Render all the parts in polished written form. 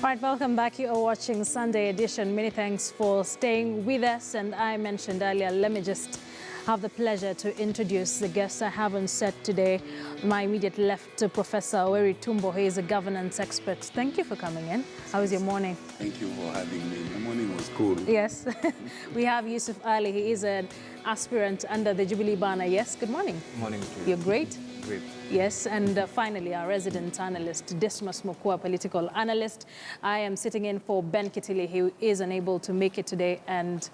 Right, welcome back. You are watching Sunday edition. Many thanks for staying with us. And I mentioned earlier, let me just have the pleasure to introduce the guests I have on set today. My immediate left, Professor Oweri Tumbo. He is a governance expert. Thank you for coming in. How was your morning? Thank you for having me. My morning was cool. Yes. We have Yusuf Ali. He is an aspirant under the Jubilee banner. Yes, good morning. Good morning to you. You're great. Great. Yes, and finally, our resident analyst, Dismas Mokua, political analyst. I am sitting in for Ben Kitili, who is unable to make it today, and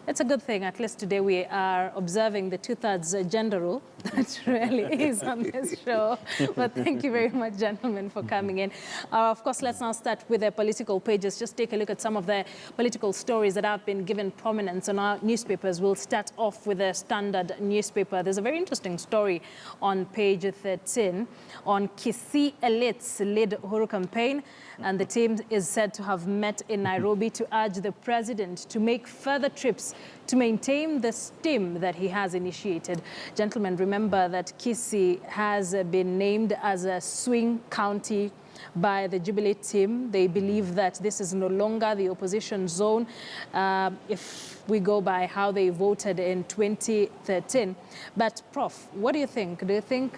it's a good thing. At least today we are observing the two-thirds gender rule that really is on this show. But thank you very much, gentlemen, for coming in. Of course, let's now start with the political pages. Just take a look at some of the political stories that have been given prominence on our newspapers. We'll start off with the Standard newspaper. There's a very interesting story on page 13 on Kisii elites lead Uhuru campaign, and the team is said to have met in Nairobi to urge the president to make further trips to maintain the steam that he has initiated. Gentlemen, remember that Kisii has been named as a swing county by the Jubilee team. They believe that this is no longer the opposition zone if we go by how they voted in 2013. But Prof, what do you think? Do you think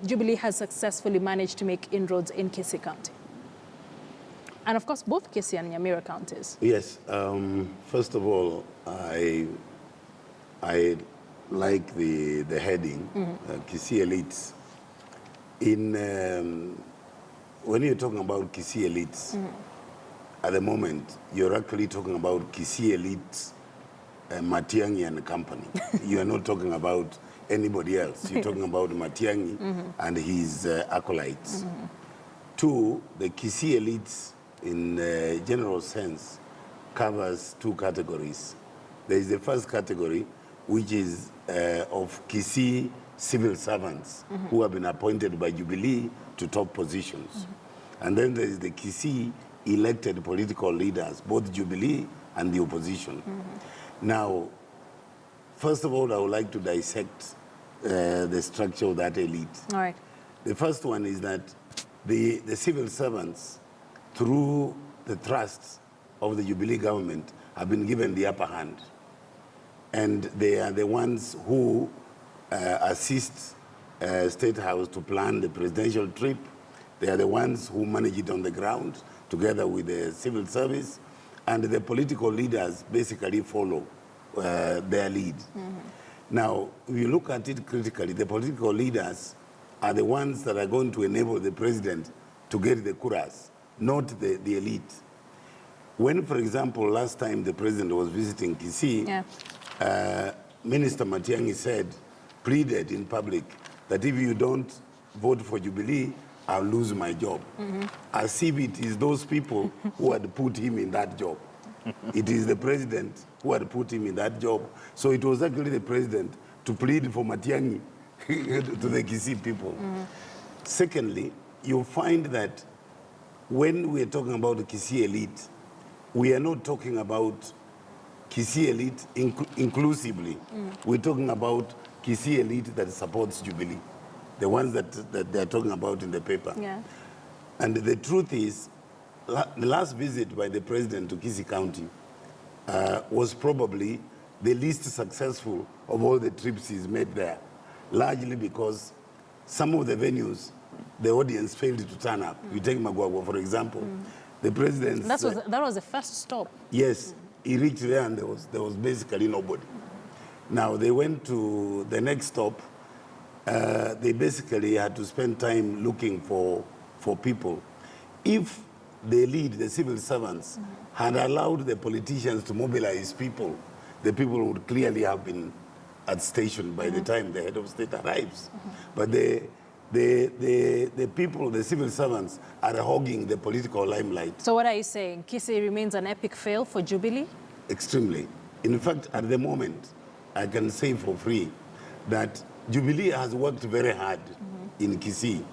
Jubilee has successfully managed to make inroads in Kisii County? And of course, both Kisii and Nyamira counties. Yes. First of all, I like the heading, Kisii elites. When you're talking about Kisii elites, at the moment, you're actually talking about Kisii elites, Matiang'i and company. You are not talking about anybody else. You're talking about Matiang'i and his acolytes. Two, the Kisii elites, in general sense, covers two categories. There is the first category, which is of Kisii civil servants who have been appointed by Jubilee to top positions. And then there is the Kisii elected political leaders, both Jubilee and the opposition. Now, first of all, I would like to dissect the structure of that elite. All right. The first one is that the civil servants, through the trust of the Jubilee government, have been given the upper hand. And they are the ones who assist State House to plan the presidential trip. They are the ones who manage it on the ground together with the civil service. And the political leaders basically follow their lead. Now, if you look at it critically, the political leaders are the ones that are going to enable the president to get the kuras, not the elite. When, for example, last time the president was visiting Kisii, Minister Matiang'i pleaded in public that if you don't vote for Jubilee, I'll lose my job. As if it is those people who had put him in that job. It is the president who had put him in that job. So it was actually the president to plead for Matiang'i to the Kisii people. Secondly, you find that when we are talking about the Kisii elite, we are not talking about Kisii elite inclusively. We're talking about Kisii elite that supports Jubilee, the ones that they're talking about in the paper. And the truth is, the last visit by the president to Kisii County was probably the least successful of all the trips he's made there, largely because some of the venues, the audience failed to turn up. You take Magwagwa, for example. The president... That was the first stop. Yes. He reached there and there was basically nobody. Now, they went to the next stop. They basically had to spend time looking for people. If the elite, the civil servants, had allowed the politicians to mobilize people, the people would clearly have been at station by the time the head of state arrives. But the people, the civil servants, are hogging the political limelight. So what are you saying? Kisii remains an epic fail for Jubilee? Extremely. In fact, at the moment, I can say for free that Jubilee has worked very hard in Kisii,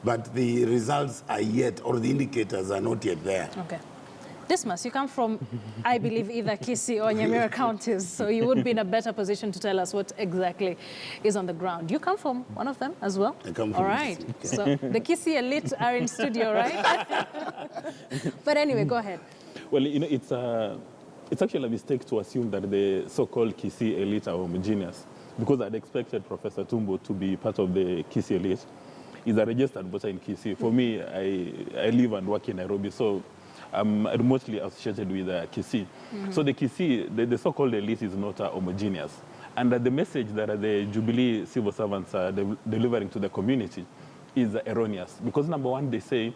but the results are yet, or the indicators are not yet there. Okay. Dismas, you come from, I believe, either Kisii or Nyamira counties, so you would be in a better position to tell us what exactly is on the ground. You come from one of them as well? I come from All right. Kisii. So the Kisii elite are in studio, right? But anyway, go ahead. Well, you know, it's actually a mistake to assume that the so-called Kisii elite are homogeneous, because I'd expected Professor Tumbo to be part of the Kisii elite. He's a registered voter in Kisii. For me, I live and work in Nairobi, so I'm remotely associated with Kisii. So the Kisii, the so-called elite is not homogeneous. And the message that the Jubilee civil servants are delivering to the community is erroneous. Because number one, they say,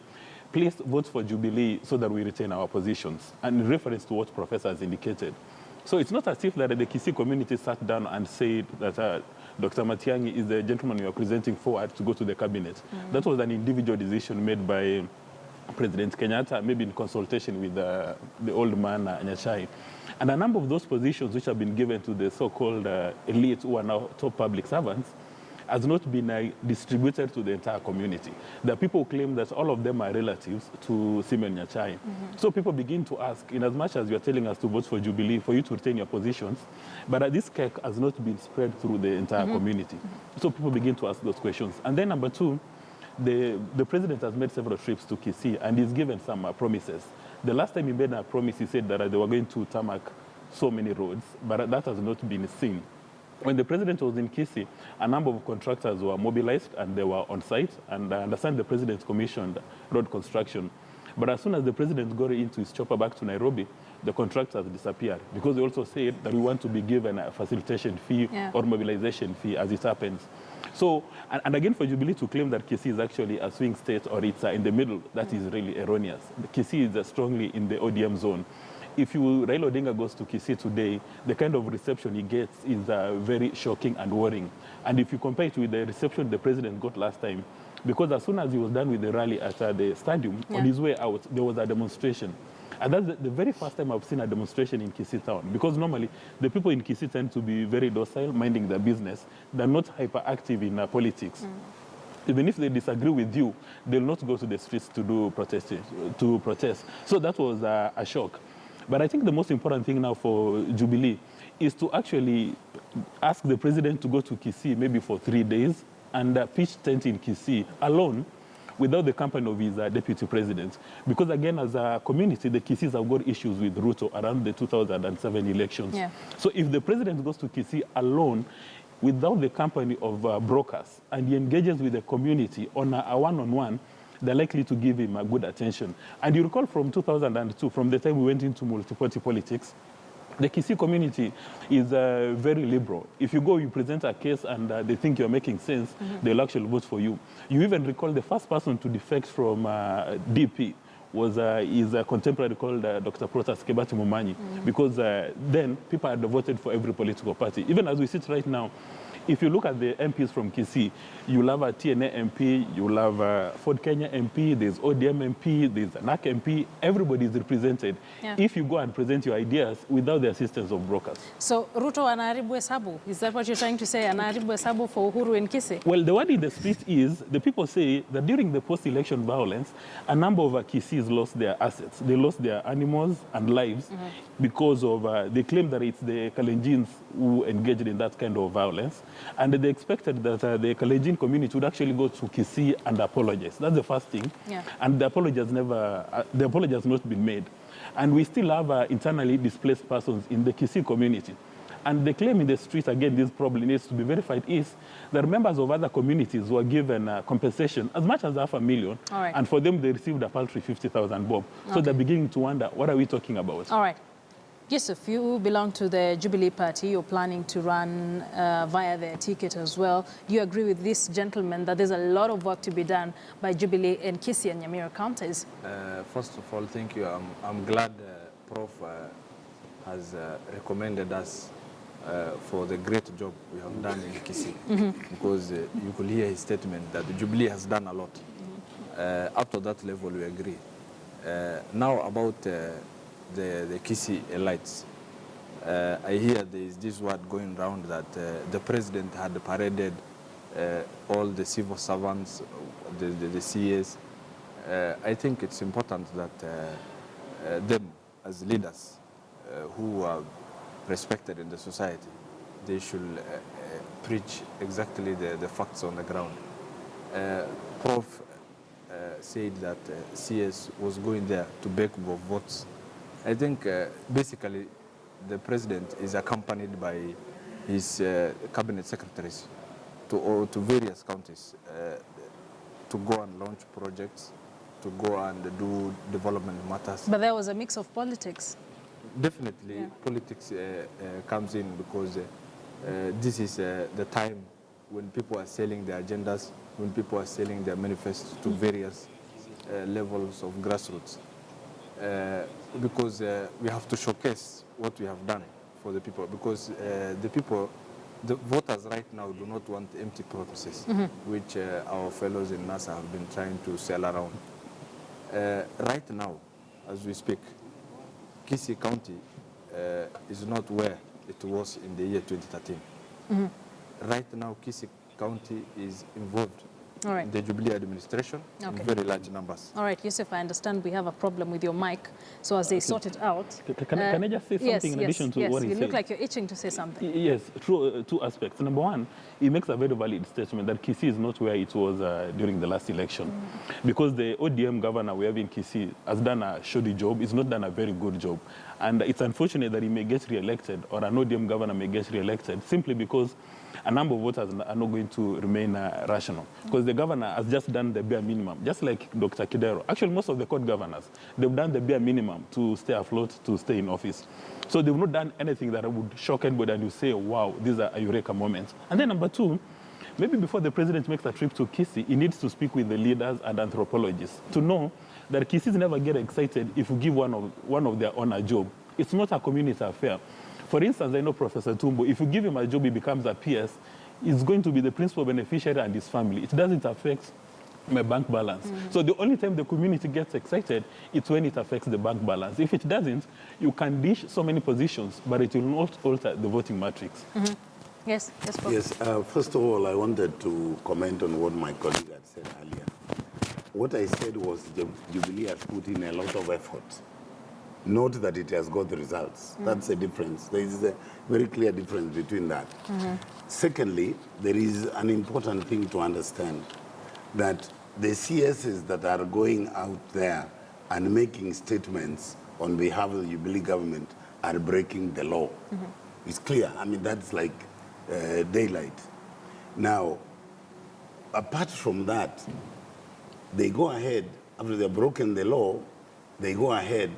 please vote for Jubilee so that we retain our positions, and in reference to what Professor has indicated. So it's not as if that the Kisii community sat down and said that Dr. Matiang'i is the gentleman you are presenting forward to go to the cabinet. That was an individual decision made by President Kenyatta, maybe in consultation with the old man, Nyachai. And a number of those positions which have been given to the so-called elite, who are now top public servants, has not been distributed to the entire community. The people claim that all of them are relatives to Simeon Nyachai. So people begin to ask, in as much as you're telling us to vote for Jubilee, for you to retain your positions, but this cake has not been spread through the entire community. So people begin to ask those questions. And then number two, the president has made several trips to Kisii, and he's given some promises. The last time he made a promise, he said that they were going to tarmac so many roads, but that has not been seen. When the president was in Kisii, a number of contractors were mobilized and they were on site, and I understand the president commissioned road construction. But as soon as the president got into his chopper back to Nairobi, the contractors disappeared, because they also said that we want to be given a facilitation fee or mobilization fee as it happens. So, and again, for Jubilee to claim that Kisii is actually a swing state or it's in the middle, that is really erroneous. Kisii is strongly in the ODM zone. If Raila Odinga goes to Kisii today, the kind of reception he gets is very shocking and worrying. And if you compare it with the reception the president got last time, because as soon as he was done with the rally at the stadium, on his way out, there was a demonstration. And that's the very first time I've seen a demonstration in Kisii town, because normally the people in Kisii tend to be very docile, minding their business. They're not hyperactive in politics. Even if they disagree with you, they'll not go to the streets to do protest. So that was a shock. But I think the most important thing now for Jubilee is to actually ask the president to go to Kisii maybe for 3 days and pitch tent in Kisii alone, without the company of his deputy president. Because again, as a community, the Kisiis have got issues with Ruto around the 2007 elections. So if the president goes to Kisii alone, without the company of brokers, and he engages with the community on a one-on-one, they're likely to give him a good attention. And you recall from 2002, from the time we went into multi-party politics, the Kisii community is very liberal. If you go, you present a case and they think you're making sense, they'll actually vote for you. You even recall the first person to defect from DP is a contemporary called Dr. Protas Kebati Mumanyi, because then people had voted for every political party. Even as we sit right now, if you look at the MPs from Kisii, you'll have a TNA MP, you'll have a Ford Kenya MP, there's ODM MP, there's a NAC MP, everybody is represented. If you go and present your ideas without the assistance of brokers. So Ruto anaharibu hesabu, is that what you're trying to say, anaharibu hesabu for Uhuru in Kisii? Well, the word in the street is, the people say that during the post-election violence, a number of Kisiis lost their assets. They lost their animals and lives because of, they claim that it's the Kalenjins who engaged in that kind of violence. And they expected that the Kalenjin community would actually go to Kisii and apologize. That's the first thing. And the apology has not been made. And we still have internally displaced persons in the Kisii community. And the claim in the street, again, this probably needs to be verified, is that members of other communities were given compensation as much as $500,000. And for them, they received a paltry 50,000 bob. So they're beginning to wonder, what are we talking about? All right. Yusuf, you belong to the Jubilee Party. You're planning to run via their ticket as well. Do you agree with this gentleman that there's a lot of work to be done by Jubilee in Kisii and Nyamira counties? First of all, thank you. I'm glad Prof has recommended us for the great job we have done in Kisii, because you could hear his statement that the Jubilee has done a lot. Up to that level, we agree. Now about the Kisii elites. I hear there is this word going around that the president had paraded all the civil servants, the CAs. I think it's important that them as leaders who are respected in the society, they should preach exactly the facts on the ground. Prof said that CS was going there to beg for votes. I think basically the president is accompanied by his cabinet secretaries to various counties to go and launch projects, to go and do development matters. But there was a mix of politics. Definitely, politics comes in because this is the time when people are selling their agendas, when people are selling their manifests to various levels of grassroots. Because we have to showcase what we have done for the people. Because the voters right now do not want empty promises, which our fellows in NASA have been trying to sell around. Right now, as we speak, Kisii County is not where it was in the year 2013. Right now, Kisii County is involved in the Jubilee administration in very large numbers. All right, Yusuf, I understand we have a problem with your mic, so as they sort it out... Can I just say something in addition to what he said? You look like you're itching to say something. Yes, true, two aspects. Number one, he makes a very valid statement that Kisii is not where it was during the last election. Because the ODM governor we have in Kisii has done a shoddy job, he's not done a very good job. And it's unfortunate that he may get re-elected, or an ODM governor may get re-elected, simply because a number of voters are not going to remain rational. Because the governor has just done the bare minimum, just like Dr. Kidero. Actually, most of the court governors, they've done the bare minimum to stay afloat, to stay in office. So they've not done anything that would shock anybody and you say, wow, these are a eureka moments. And then number two, maybe before the president makes a trip to Kisii, he needs to speak with the leaders and anthropologists to know that Kisiis never get excited if you give one of their own a job. It's not a community affair. For instance, I know Professor Tumbo, if you give him a job, he becomes a PS, he's going to be the principal beneficiary and his family. It doesn't affect my bank balance. So the only time the community gets excited is when it affects the bank balance. If it doesn't, you can dish so many positions, but it will not alter the voting matrix. Yes, Paul. Yes, first of all, I wanted to comment on what my colleague had said earlier. What I said was Jubilee has put in a lot of effort. Note that it has got the results. That's the difference. There is a very clear difference between that. Secondly, there is an important thing to understand, that the CSs that are going out there and making statements on behalf of the Jubilee government are breaking the law. It's clear. I mean, that's like daylight. Now, apart from that, they go ahead, after they've broken the law, they go ahead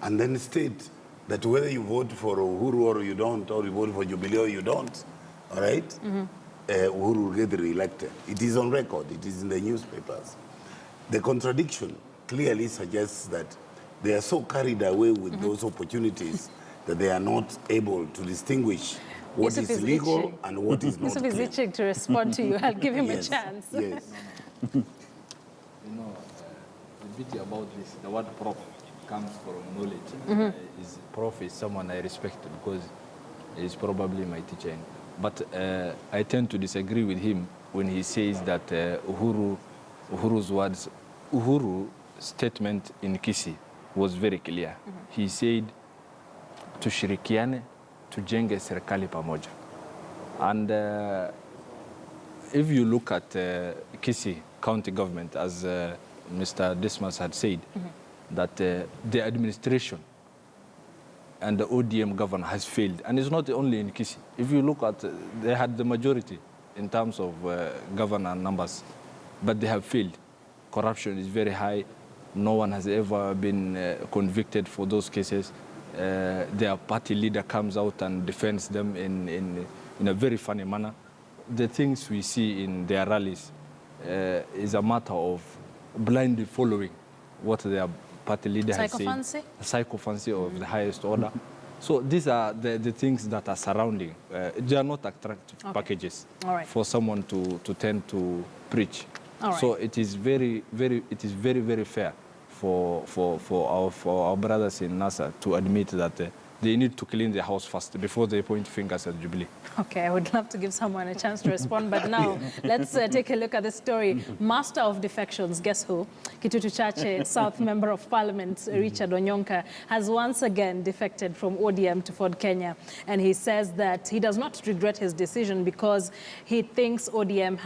and then state that whether you vote for Uhuru or you don't, or you vote for Jubilee or you don't, all right, Uhuru will get re-elected. It is on record. It is in the newspapers. The contradiction clearly suggests that they are so carried away with those opportunities that they are not able to distinguish what Yusuf is legal itching. and what is not Yusuf is clear. itching to respond to you. I'll give him a chance. Yes. You know, the beauty about this, the word prof comes from knowledge. Prof is someone I respect because he's probably my teacher. But I tend to disagree with him when he says that Uhuru's statement in Kisii was very clear. He said, tushirikiane, tujenge serikali pamoja. And if you look at Kisii county government, as Mr. Dismas had said, that the administration and the ODM governor has failed. And it's not only in Kisii. If you look at, they had the majority in terms of governor numbers, but they have failed. Corruption is very high. No one has ever been convicted for those cases. Their party leader comes out and defends them in a very funny manner. The things we see in their rallies is a matter of blindly following what their party leader has said. Psychophancy of the highest order. So these are the things that are surrounding. They are not attractive packages for someone to tend to preach. So it is very, very fair for our brothers in NASA to admit that they need to clean their house first before they point fingers at Jubilee. Okay, I would love to give someone a chance to respond, but now let's take a look at the story. Master of defections, guess who? Kitutu Chache, South Member of Parliament, Richard Onyonka, has once again defected from ODM to Ford Kenya. And he says that he does not regret his decision because he thinks ODM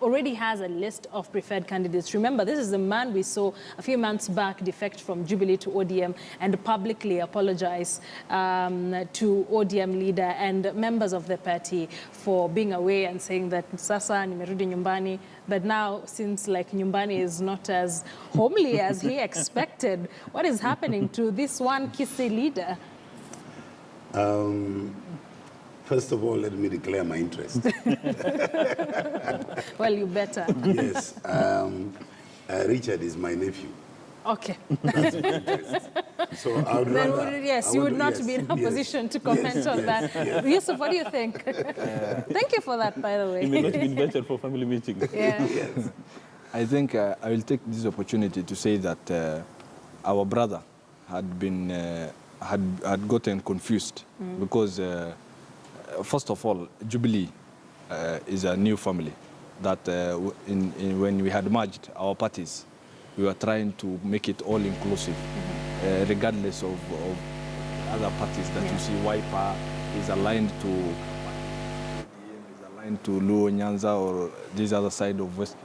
already has a list of preferred candidates. Remember, this is the man we saw a few months back defect from Jubilee to ODM and publicly apologize to ODM leader and members of the party for being away and saying that sasa nimerudi nyumbani. But now seems like nyumbani is not as homely as he expected. What is happening to this one Kisii leader? First of all, let me declare my interest. Well, you better. Yes. Richard is my nephew. Okay. That's my interest. So I would rather... Yes, you would not be in a position to comment on that. Yes. Yusuf, what do you think? Thank you for that, by the way. It may not be better for family meetings. Yeah. Yes. I think I will take this opportunity to say that our brother had been had gotten confused because first of all, Jubilee is a new family that when we had merged our parties, we were trying to make it all inclusive, regardless of other parties that you see. Wiper is aligned to Luo Nyanza or this other side of West.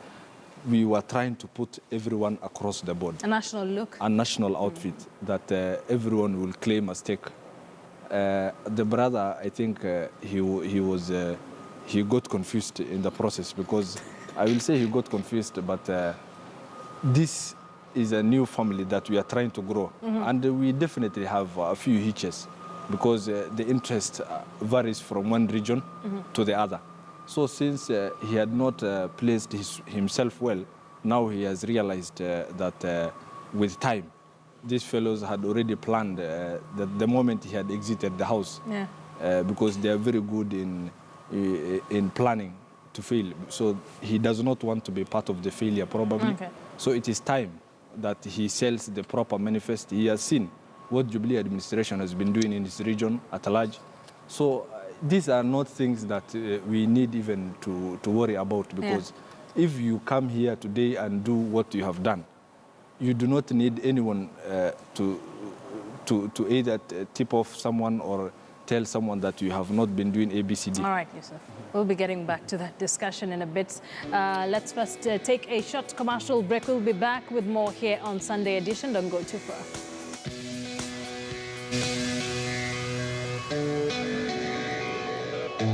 We were trying to put everyone across the board. A national look. A national outfit that everyone will claim a stake. The brother, I think he got confused in the process because I will say he got confused, but this is a new family that we are trying to grow. And we definitely have a few hitches because the interest varies from one region to the other. So since he had not placed himself well, now he has realized that with time, these fellows had already planned that the moment he had exited the house, because they are very good in planning to fail. So he does not want to be part of the failure, probably. Okay. So it is time that he sells the proper manifest. He has seen what Jubilee administration has been doing in this region at large. So these are not things that we need even to worry about, because if you come here today and do what you have done, you do not need anyone to either tip off someone or tell someone that you have not been doing ABCD. All right, Yusuf. We'll be getting back to that discussion in a bit. Let's first take a short commercial break. We'll be back with more here on Sunday Edition. Don't go too far.